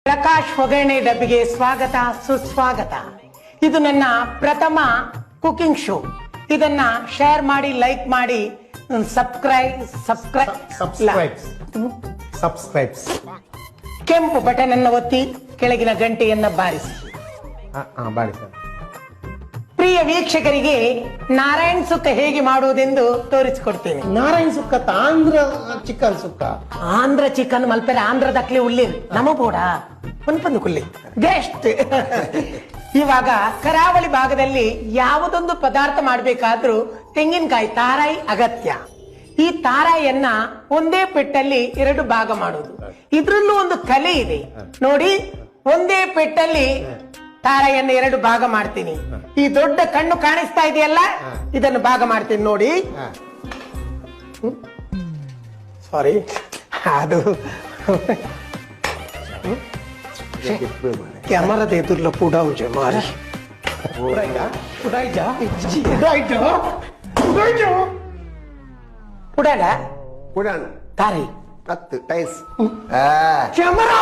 ಪ್ರಕಾಶ್ ಒಗ್ಗರಣೆ ಡಬ್ಬಿಗೆ ಸ್ವಾಗತ ಸುಸ್ವಾಗತ. ಇದು ನನ್ನ ಪ್ರಥಮ ಕುಕಿಂಗ್ ಶೋ. ಇದನ್ನ ಶೇರ್ ಮಾಡಿ, ಲೈಕ್ ಮಾಡಿ, ಸಬ್ಸ್ಕ್ರೈಬ್ ಕೆಂಪು ಬಟನ್ ಅನ್ನು ಒತ್ತಿ ಕೆಳಗಿನ ಗಂಟೆಯನ್ನ ಬಾರಿಸಿ. ಪ್ರಿಯ ವೀಕ್ಷಕರಿಗೆ ನಾರಾಯಣ್ ಸುಕ್ಕ ಹೇಗೆ ಮಾಡುವುದೆಂದು ತೋರಿಸಿಕೊಡ್ತೇನೆ. ನಾರಾಯಣ ಸುಕ್ಕ ಆಂಧ್ರ ಚಿಕನ್ ಸುಕ್ಕ, ಆಂಧ್ರ ಚಿಕನ್ ಮಲ್ಪೆರೆ ಆಂಧ್ರ ದಕ್ಲಿ ಉಳ್ಳಿರ್ ನಮ ಬೋಡ ಪನ್ಪಂದು ಕುಲ್ಲಿ ಬೆಸ್ಟ್. ಇವಾಗ ಕರಾವಳಿ ಭಾಗದಲ್ಲಿ ಯಾವುದೊಂದು ಪದಾರ್ಥ ಮಾಡಬೇಕಾದ್ರೂ ತೆಂಗಿನಕಾಯಿ ತಾರಾಯಿ ಅಗತ್ಯ. ಈ ತಾರಾಯಿಯನ್ನ ಒಂದೇ ಪೆಟ್ಟಲ್ಲಿ 2 ಭಾಗ ಮಾಡುವುದು. ಇದ್ರಲ್ಲೂ ಒಂದು ಕಲೆ ಇದೆ ನೋಡಿ. ಒಂದೇ ಪೆಟ್ಟಲ್ಲಿ ತಾರಾಯಿಯನ್ನು 2 ಭಾಗ ಮಾಡ್ತೀನಿ. ಈ ದೊಡ್ಡ ಕಣ್ಣು ಕಾಣಿಸ್ತಾ ಇದೆಯಲ್ಲ, ಇದನ್ನು ಭಾಗ ಮಾಡ್ತೀನಿ ನೋಡಿ. ಸಾರಿ, ಅದು ಕ್ಯಾಮರಾದ ಎದುರ್ಲ ಪುಡಾವುಜ ಮಾರಿ ಪುಡಾಡ ಪುಡಾಣ ತಾರಾಯಿ ಕತ್ತು ಟೈಸ್ ಕ್ಯಾಮರಾ